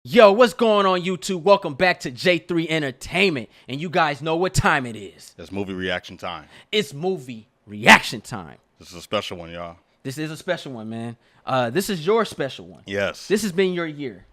Yo, what's going on YouTube? Welcome back to J3 Entertainment. And you guys know what time it is. It's movie reaction time. It's movie reaction time. This is a special one, y'all. This is a special one, man. This is your special one. Yes. This has been your year.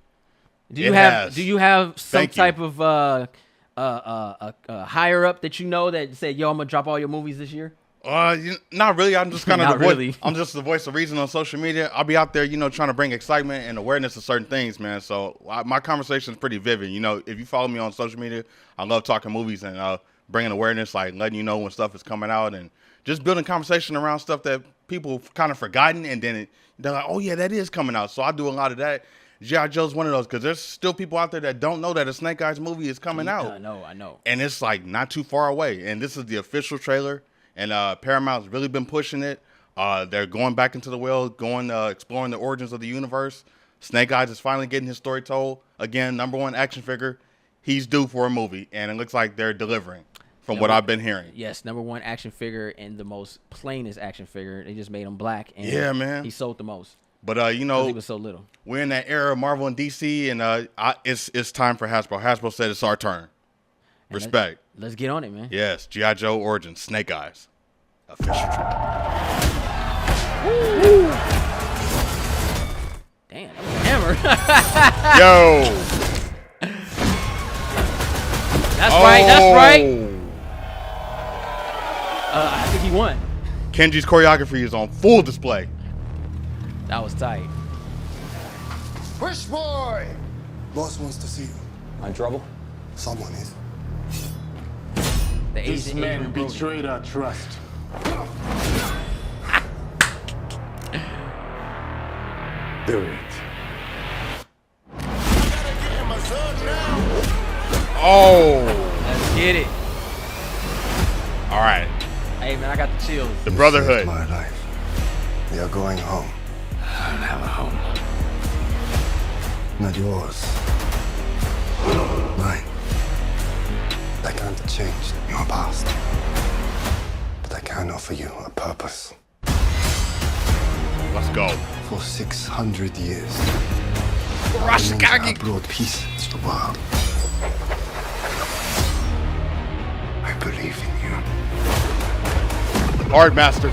Do Has. you have some Thank type you. of higher up that you know that said, yo, I'm gonna drop all your movies this year? Not really. I'm just kind of Not really. I'm just the voice of reason on social media. I'll be out there, trying to bring excitement and awareness to certain things, man. So my conversation is pretty vivid. If you follow me on social media, I love talking movies and bringing awareness, like letting you know when stuff is coming out and just building conversation around stuff that people kind of forgotten, and then they're like, oh yeah, that is coming out. So I do a lot of that. G.I. Joe's one of those because there's still people out there that don't know that a Snake Eyes movie is coming out. I know. And it's like not too far away. And this is the official trailer. And Paramount's really been pushing it. They're going back into the world, exploring the origins of the universe. Snake Eyes is finally getting his story told. Again, #1 action figure. He's due for a movie, and it looks like they're delivering from what I've been hearing. Yes, #1 action figure and the most plainest action figure. They just made him black, and yeah, man, he sold the most. But he was so little. We're in that era of Marvel and DC, and it's time for Hasbro. Hasbro said it's our turn. And respect. Let's get on it, man. Yes, G.I. Joe Origins, Snake Eyes. Official trailer. Damn, that was a hammer. Yo. That's right. I think he won. Kenji's choreography is on full display. That was tight. Push boy! Boss wants to see you. I'm in trouble? Someone is. The This Asian man Adrian betrayed our trust. Do it. Oh. Let's get it. All right. Hey, man, I got the chills. The Brotherhood. Saved my life. We are going home. I don't have a home. Not yours. Mine. I can't change your past. But I can offer you a purpose. Let's go. For 600 years, Arashikage. I brought peace to the world. I believe in you. Hard master.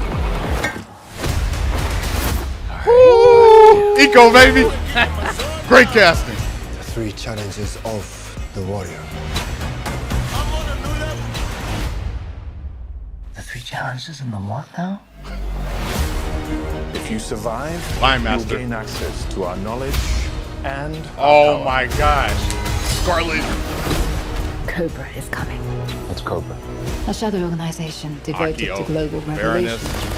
Woo! Eco, baby. Great casting. The 3 challenges of the warrior. The 3 challenges in the what now? If you survive, Lion you'll Master. gain access to our knowledge and Oh our power. my gosh. Scarlett. Cobra is coming. What's Cobra? A shadow organization devoted Akiko. to global Baroness. revelation.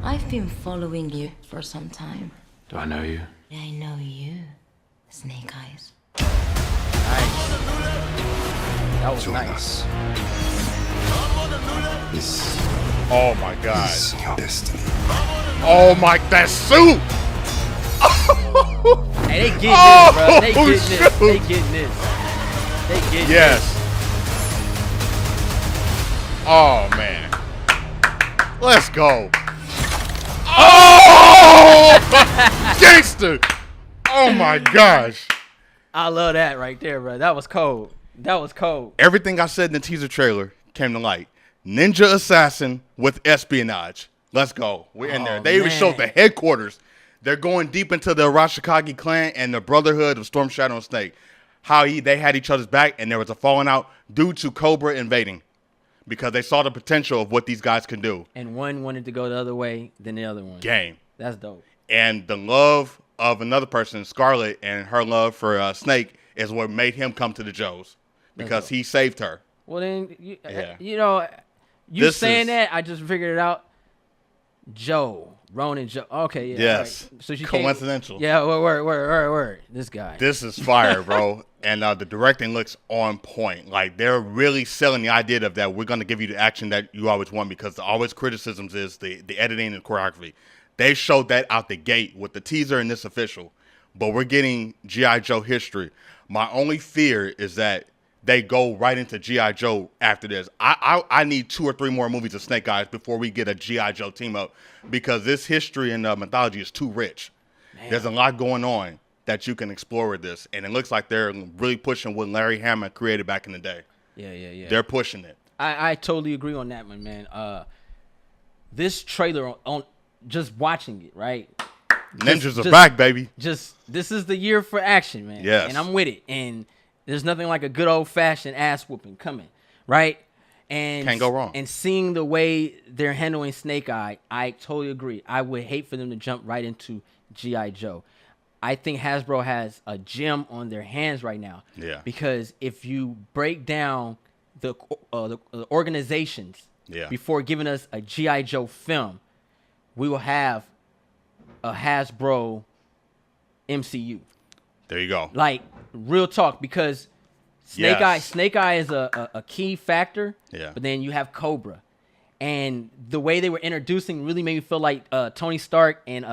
I've been following you for some time. Do I know you? I know you, Snake Eyes. That was Join nice. us. This Oh my god. is your destiny. Oh my, that suit. Hey, they getting Oh, this, bro. They getting this. shoot. They getting this. They getting Yes. Oh man. Let's go. Oh! Gangster. Oh my gosh. I love that right there, bro. That was cold. That was cold. Everything I said in the teaser trailer came to light. Ninja assassin with espionage. Let's go. We're in there. Oh, They even man. showed the headquarters. They're going deep into the Arashikage clan and the Brotherhood of Storm Shadow and Snake. How they had each other's back, and there was a falling out due to Cobra invading because they saw the potential of what these guys can do. And one wanted to go the other way than the other one. Game. That's dope. And the love of another person, Scarlett, and her love for Snake is what made him come to the Joes because he saved her. Well, then, you Yeah. This saying is- that, I just figured it out. Ronan Joe. Okay, yeah. Yes. Right. So she Coincidental. Yeah, word. This guy. This is fire, bro. And the directing looks on point. Like, they're really selling the idea of that we're going to give you the action that you always want, because always criticisms is the editing and choreography. They showed that out the gate with the teaser and this official. But we're getting G.I. Joe history. My only fear is that they go right into G.I. Joe after this. I need 2 or 3 more movies of Snake Eyes before we get a G.I. Joe team up, because this history and mythology is too rich. Man. There's a lot going on that you can explore with this. And it looks like they're really pushing what Larry Hama created back in the day. Yeah. They're pushing it. I totally agree on that one, man. This trailer on just watching it, right? Ninjas are back, baby. This is the year for action, man. Yes. And I'm with it. And there's nothing like a good old fashioned ass whooping coming, right? And Can't go wrong. And seeing the way they're handling Snake Eye, I totally agree. I would hate for them to jump right into G.I. Joe. I think Hasbro has a gem on their hands right now. Yeah. Because if you break down the organizations before giving us a G.I. Joe film, we will have a Hasbro MCU. There you go. Like, real talk, because Snake Eye is a key factor. Yeah. But then you have Cobra. And the way they were introducing really made me feel like Tony Stark and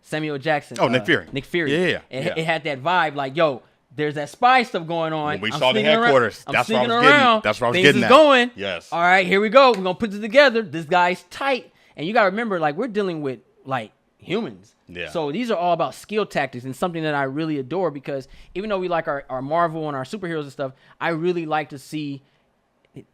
Samuel Jackson. Oh, Nick Fury. Nick Fury. Yeah. It had that vibe like, yo, there's that spy stuff going on. When we saw the headquarters, that's what I was getting. That's what I was Things getting is at. going. Yes. All right, here we go. We're going to put it together. This guy's tight. And you got to remember, like, we're dealing with, like, humans. Yeah. So these are all about skill tactics and something that I really adore, because even though we like our Marvel and our superheroes and stuff, I really like to see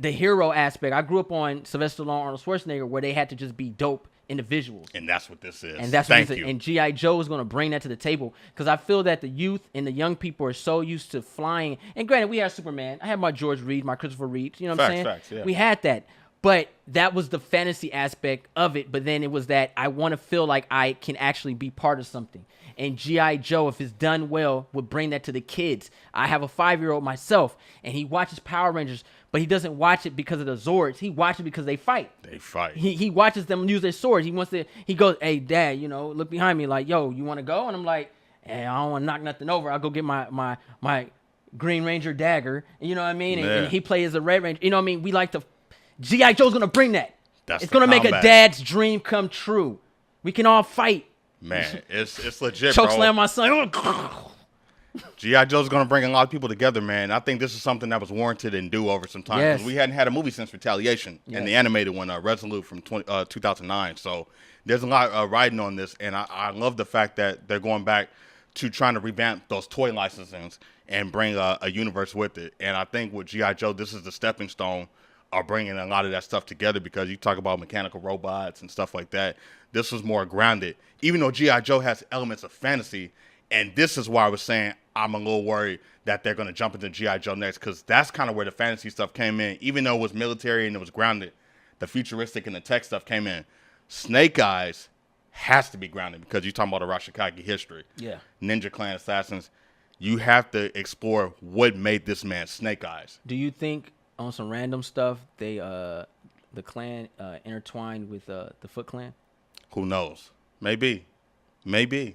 the hero aspect. I grew up on Sylvester Stallone, Arnold Schwarzenegger, where they had to just be dope individuals. And that's what this is. And that's what this is. And G.I. Joe is going to bring that to the table, because I feel that the youth and the young people are so used to flying. And granted, we had Superman. I had my George Reed, my Christopher Reed. You know what I'm saying? Facts, yeah. We had that. But that was the fantasy aspect of it. But then it was that I want to feel like I can actually be part of something. And G.I. Joe, if it's done well, would bring that to the kids. I have a 5-year-old myself, and he watches Power Rangers, but he doesn't watch it because of the Zords. He watches it because they fight. They fight. He watches them use their swords. He goes, hey, Dad, look behind me, like, yo, you want to go? And I'm like, hey, I don't want to knock nothing over. I'll go get my Green Ranger dagger. You know what I mean? And he plays as a Red Ranger. You know what I mean? We like to... G.I. Joe's going to bring that. It's going to make a dad's dream come true. We can all fight. Man, it's legit, bro. Chokeslam my son. G.I. Joe's going to bring a lot of people together, man. I think this is something that was warranted and due over some time. Yes. We hadn't had a movie since Retaliation, and the animated one, Resolute from 2009. So there's a lot riding on this, and I love the fact that they're going back to trying to revamp those toy licensings and bring a universe with it. And I think with G.I. Joe, this is the stepping stone are bringing a lot of that stuff together, because you talk about mechanical robots and stuff like that. This was more grounded, even though G.I. Joe has elements of fantasy. And this is why I was saying I'm a little worried that they're going to jump into G.I. Joe next, because that's kind of where the fantasy stuff came in. Even though it was military and it was grounded, the futuristic and the tech stuff came in. Snake Eyes has to be grounded, because you're talking about Arashikage history. Yeah. Ninja Clan assassins. You have to explore what made this man Snake Eyes. Do you think on some random stuff they the clan intertwined with the Foot Clan? Who knows? Maybe. We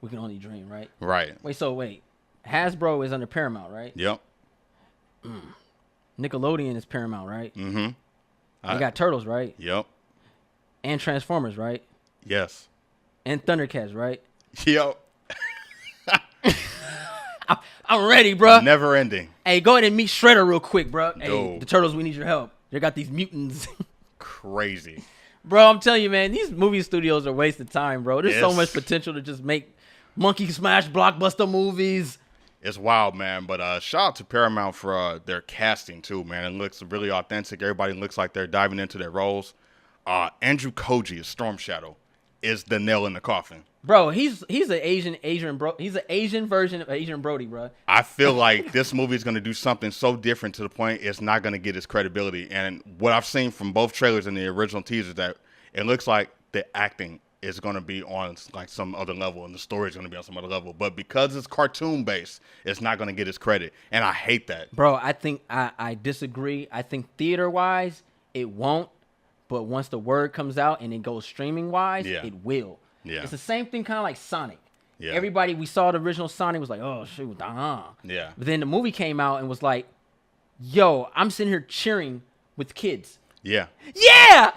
can only dream, right? Right. Wait. Hasbro is under Paramount, right? Yep. Nickelodeon is Paramount, right? Mm-hmm. They got Turtles, right? Yep. And Transformers, right? Yes. And Thundercats, right? Yep. I'm ready, bro. Never ending. Hey, go ahead and meet Shredder real quick, bro. Hey, Dude. the Turtles, we need your help. They got these mutants. Crazy. Bro, I'm telling you, man, these movie studios are wasting time, bro. There's so Yes. much potential to just make monkey smash blockbuster movies. It's wild, man. But shout out to Paramount for their casting, too, man. It looks really authentic. Everybody looks like they're diving into their roles. Andrew Koji as Storm Shadow is the nail in the coffin. Bro, he's an Asian bro. He's an Asian version of Asian Brody, bro. I feel like this movie is going to do something so different to the point it's not going to get its credibility. And what I've seen from both trailers and the original teasers, that it looks like the acting is going to be on like some other level, and the story is going to be on some other level. But because it's cartoon based, it's not going to get its credit, and I hate that. Bro, I think I disagree. I think theater wise it won't, but once the word comes out and it goes streaming wise, it will. Yeah. It's the same thing, kind of like Sonic. Yeah. Everybody, we saw the original Sonic, was like, oh shoot, Yeah. But then the movie came out and was like, yo, I'm sitting here cheering with kids. Yeah. Yeah.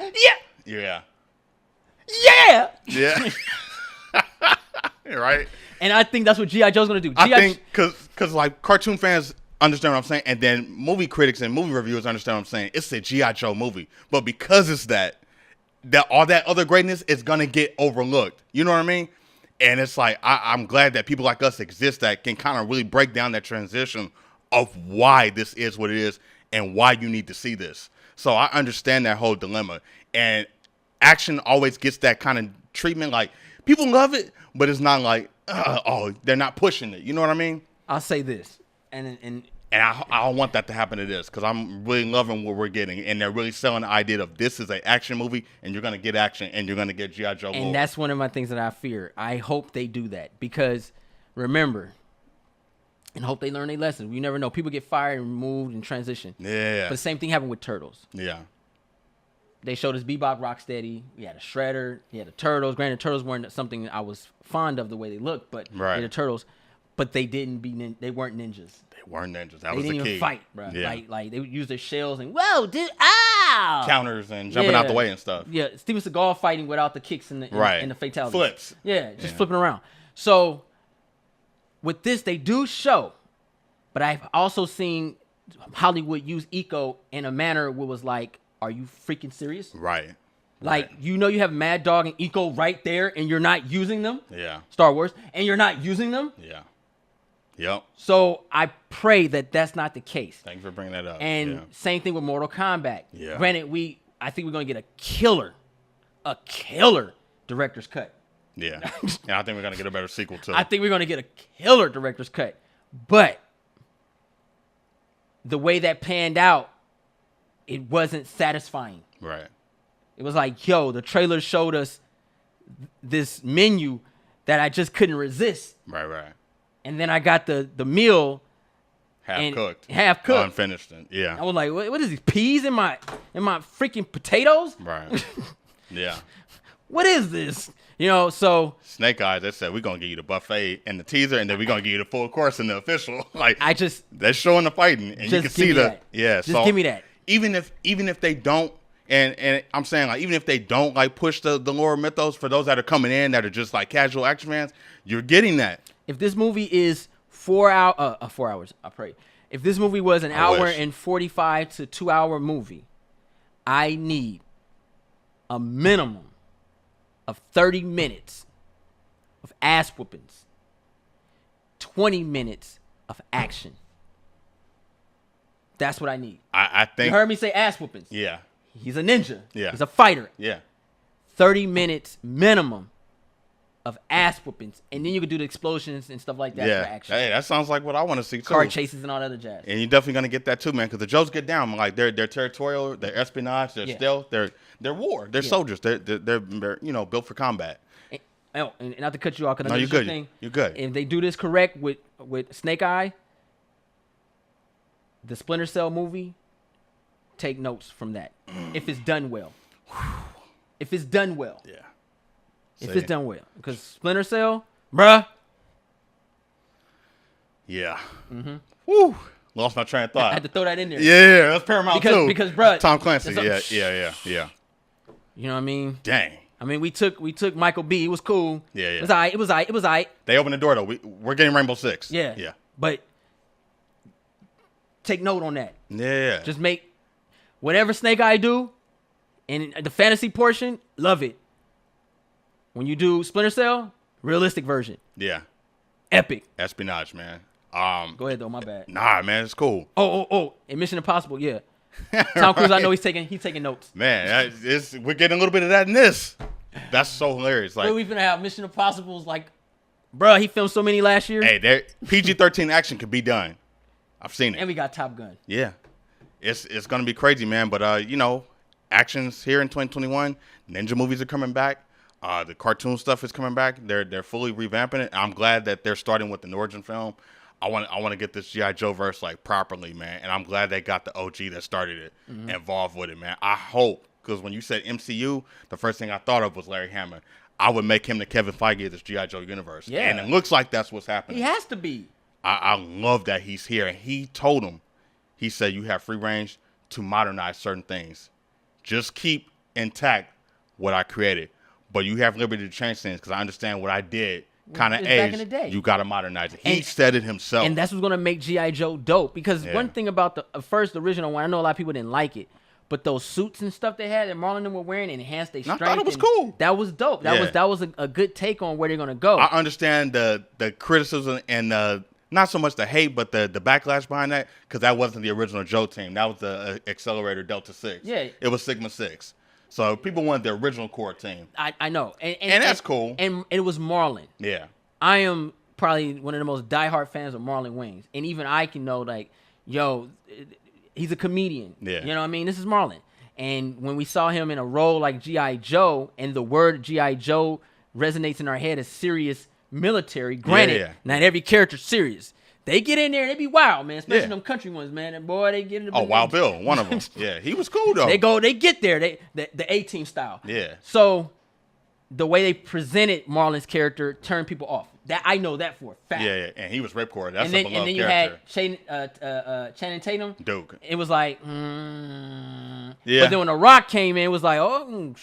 Yeah. Yeah. Right. And I think that's what G.I. Joe's gonna do. I think because like cartoon fans understand what I'm saying, and then movie critics and movie reviewers understand what I'm saying. It's a G.I. Joe movie, but because it's that, that all that other greatness is gonna get overlooked. You know what I mean? And it's like I'm glad that people like us exist that can kind of really break down that transition of why this is what it is and why you need to see this. So I understand that whole dilemma. And action always gets that kind of treatment. Like, people love it, but it's not like, oh, they're not pushing it. You know what I mean? I'll say this, and I don't want that to happen to this because I'm really loving what we're getting. And they're really selling the idea of this is an action movie and you're going to get action and you're going to get G.I. Joe. And that's one of my things that I fear. I hope they do that because, remember, and hope they learn their lessons. You never know. People get fired and removed and transition. Yeah. But the same thing happened with Turtles. Yeah. They showed us Bebop, Rocksteady. We had a Shredder. We had the Turtles. Granted, Turtles weren't something I was fond of the way they looked, but we had the Turtles. But they didn't be. They weren't ninjas. They weren't ninjas. That they was the key. They didn't even fight, bro. Yeah. Like they would use their shells and whoa, dude, ow! Counters and jumping out the way and stuff. Yeah, Steven Seagal fighting without the kicks and the fatalities. Flips. Yeah, just flipping around. So with this, they do show. But I've also seen Hollywood use Eco in a manner where it was like, are you freaking serious? Right. Like, you know you have Mad Dog and Eco right there and you're not using them? Yeah. Star Wars. And you're not using them? Yeah. Yep. So I pray that that's not the case. Thank you for bringing that up. And same thing with Mortal Kombat. Yeah. Granted, I think we're going to get a killer director's cut. Yeah. And I think we're going to get a better sequel too. I think we're going to get a killer director's cut. But the way that panned out, it wasn't satisfying. Right. It was like, yo, the trailer showed us this menu that I just couldn't resist. Right. And then I got the meal half cooked, unfinished. Yeah. I was like, what is these peas in my freaking potatoes? Right. Yeah. What is this? You know, so Snake Eyes, they said we're gonna give you the buffet and the teaser, and then we're gonna give you the full course in the official. Like, they're showing the fighting, and you can see Just give me that. Even if they don't, and I'm saying, like, even if they don't like push the lore mythos for those that are coming in that are just like casual action fans, you're getting that. If this movie is 4 hours, I pray. If this movie was an hour and 45 to 2 hour movie, I need a minimum of 30 minutes of ass whoopings, 20 minutes of action. That's what I need. I think you heard me say ass whoopings. Yeah. He's a ninja. Yeah. He's a fighter. Yeah. 30 minutes minimum of ass whoopings, and then you could do the explosions and stuff like that for action. Hey, that sounds like what I want to see too. Car chases and all that other jazz. And you're definitely gonna get that too, man, because the Joes get down. Like, they're territorial, they're espionage, they're stealth, they're war, they're soldiers, they're built for combat. And not to cut you off, because you're good. You're good. If they do this correct with Snake Eye, the Splinter Cell movie, take notes from that. If it's done well. If it's done well. Yeah. If it's done well. Because Splinter Cell, bruh. Yeah. Mm-hmm. Woo. Lost my train of thought. I had to throw that in there. Yeah, that's Paramount too. Because, bruh. Tom Clancy. Yeah. You know what I mean? Dang. I mean, we took Michael B. It was cool. Yeah. It was all right. They opened the door, though. We're getting Rainbow Six. Yeah. But take note on that. Yeah. Just make whatever Snake Eye do, and the fantasy portion, love it. When you do Splinter Cell, realistic version. Yeah. Epic. Espionage, man. Go ahead, though. My bad. Nah, man. It's cool. Oh. And Mission Impossible, yeah. Tom Cruise, I know he's taking notes. Man, we're getting a little bit of that in this. That's so hilarious. Like, we're gonna have Mission Impossible's like, bruh, he filmed so many last year. Hey, PG-13 action could be done. I've seen it. And we got Top Gun. Yeah. It's gonna be crazy, man. But action's here in 2021. Ninja movies are coming back. The cartoon stuff is coming back. They're fully revamping it. I'm glad that they're starting with an origin film. I want to get this G.I. Joe verse like properly, man. And I'm glad they got the OG that started it involved with it, man. I hope, because when you said MCU, the first thing I thought of was Larry Hama. I would make him the Kevin Feige of this G.I. Joe universe. Yeah. And it looks like that's what's happening. He has to be. I love that he's here. And he told him, he said, you have free range to modernize certain things. Just keep intact what I created. But you have liberty to change things, because I understand what I did kind of aged. Back in the day. You got to modernize it. He said it himself. And that's what's going to make G.I. Joe dope. Because one thing about the first original one, I know a lot of people didn't like it, But those suits and stuff they had that Marlon and them were wearing enhanced their strength. I thought it was cool. That was dope. That was a good take on where they're gonna go. I understand the criticism and not so much the hate, but the backlash behind that, because that wasn't the original Joe team. That was the Accelerator Delta 6. Yeah. It was Sigma 6. So people wanted the original core team. I know. And that's cool. And it was Marlon. Yeah. I am probably one of the most diehard fans of Marlon Wayans. And even I can know, like, yo, he's a comedian. Yeah. You know what I mean? This is Marlon. And when we saw him in a role like G.I. Joe, and the word G.I. Joe resonates in our head as serious military, granted, not every character's serious. They get in there and they be wild, man. Especially them country ones, man. And boy, they get in the Wild Bill, one of them. Yeah, he was cool though. They get there. The A-Team style. Yeah. So the way they presented Marlon's character turned people off. That I know that for a fact. Yeah, and he was Ripcord. That's and then, a beloved and then character. you had Channing Tatum. Duke. It was like, Yeah. But then when The Rock came in, it was like, And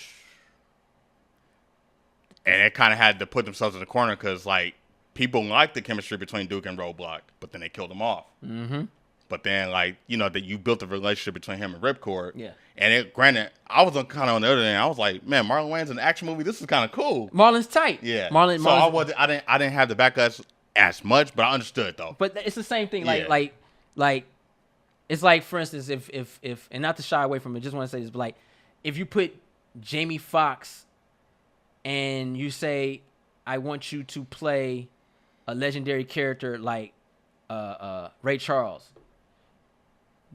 it kind of had to put themselves in the corner because, like, people liked the chemistry between Duke and Roadblock, but then they killed him off. Mm-hmm. But then, like, you know, that you built a relationship between him and Ripcord. Yeah. And granted, I was kind of on the other end. I was like, man, Marlon Wayans in an action movie. This is kind of cool. Marlon's tight. Yeah. Marlon. I didn't have the backlash as much, but I understood though. But it's the same thing. Like it's like, for instance, if and not to shy away from it, just want to say this, but like, if you put Jamie Foxx and you say, I want you to play a legendary character like Ray Charles.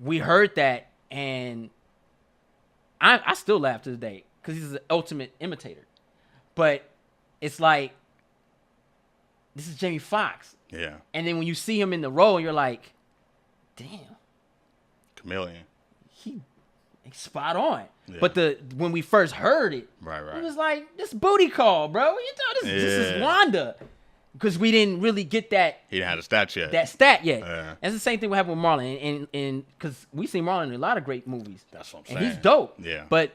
We heard that, and I still laugh to this day because he's the ultimate imitator. But it's like, this is Jamie Foxx. Yeah. And then when you see him in the role, you're like, damn. Chameleon. He spot on. Yeah. But when we first heard it, it was like, this booty call, bro. You know, this is Wanda. Because we didn't really get that. He didn't have the stat yet. That stat yet. Yeah. That's the same thing what happened with Marlon. And because we seen Marlon in a lot of great movies. That's what I'm saying. And he's dope. Yeah. But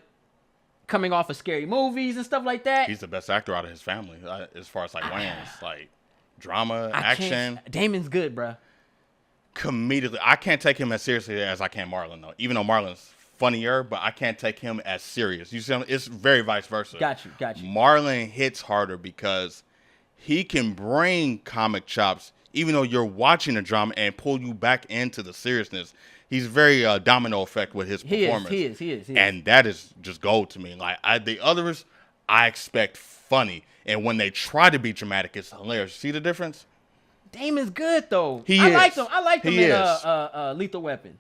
coming off of scary movies and stuff like that. He's the best actor out of his family as far as like Wayans. Like drama, action. Damon's good, bro. Comedically. I can't take him as seriously as I can Marlon, though. Even though Marlon's funnier, but I can't take him as serious. You see, it's very vice versa. Got you. Marlon hits harder because he can bring comic chops, even though you're watching a drama, and pull you back into the seriousness. He's very domino effect with his performance. He is. And that is just gold to me. Like the others, I expect funny, and when they try to be dramatic, it's hilarious. See the difference? Damon's good though. I liked him in Lethal Weapon.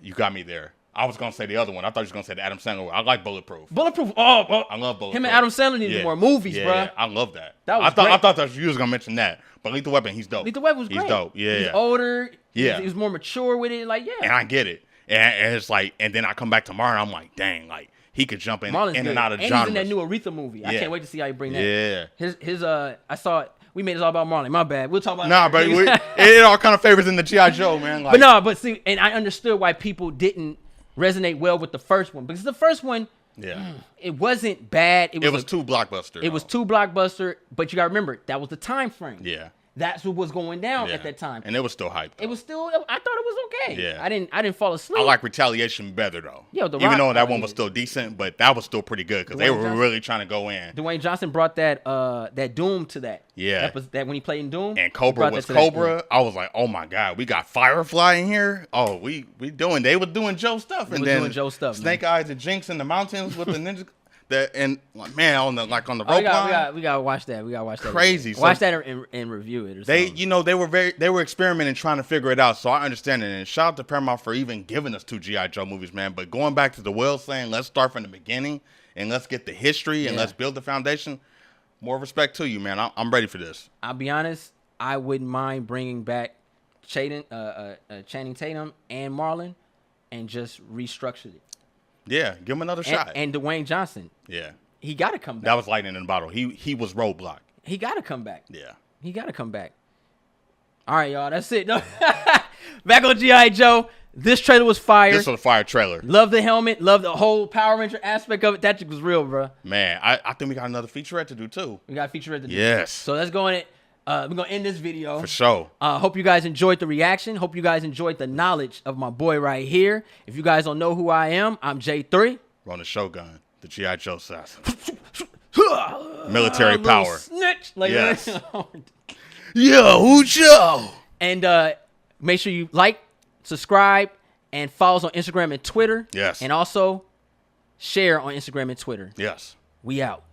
You got me there. I was gonna say the other one. I thought you was gonna say the Adam Sandler one. I like Bulletproof. Oh, I love Bulletproof. Him and Adam Sandler need more movies, bro. Yeah, I love that. I thought that you was gonna mention that, but Lethal Weapon, he's dope. Lethal Weapon was great. He's dope. Yeah, he's older. Yeah, he was more mature with it. Like, yeah. And I get it. And it's like, and then I come back tomorrow, and I'm like, dang, like he could jump in and out of genres. And he's in that new Aretha movie. Yeah. I can't wait to see how you bring that. Yeah. His I saw it. We made this all about Marlon. My bad. We'll talk about but it all kind of favors in the G.I. Joe, man. Like, but see, and I understood why people didn't resonate well with the first one, because the first one, it wasn't bad. It was too blockbuster. It was too blockbuster, but you got to remember that was the time frame. Yeah, that's what was going down at that time, and it was still hyped. It was still. I thought it was okay. Yeah, I didn't fall asleep. I like Retaliation better though. Yeah, even though that one was still decent, but that was still pretty good because they were really trying to go in. Dwayne Johnson brought that Doom to that. Yeah, that when he played in Doom, and Cobra was Cobra. I was like, oh my god, we got Firefly in here. Oh, they were doing Joe stuff, and then Snake Eyes and Jinx in the mountains with the ninja. On the rope we gotta watch that. Crazy. Watch that and review it. Or something. They were experimenting, trying to figure it out. So I understand it. And shout out to Paramount for even giving us 2 G.I. Joe movies, man. But going back to the Will saying, let's start from the beginning and let's get the history and let's build the foundation. More respect to you, man. I'm ready for this. I'll be honest. I wouldn't mind bringing back Channing Tatum and Marlon and just restructured it. Yeah, give him another shot. And Dwayne Johnson. Yeah. He got to come back. That was lightning in the bottle. He was Roadblock. He got to come back. Yeah. He got to come back. All right, y'all. That's it. Back on G.I. Joe. This trailer was fire. This was a fire trailer. Love the helmet. Love the whole Power Ranger aspect of it. That shit was real, bro. Man, I think we got another featurette to do, too. We got a featurette to do. Yes. So let's go in it. we're gonna end this video For sure. Hope you guys enjoyed the reaction. Hope you guys enjoyed the knowledge of my boy right here. If you guys don't know who I am, I'm J3. Run the Shogun, the G.I. Joe assassin. Military power. Snitch. Like, Yes. Yo, who's Joe? And make sure you like, subscribe, and follow us on Instagram and Twitter. Yes. And also share on Instagram and Twitter. Yes. We out.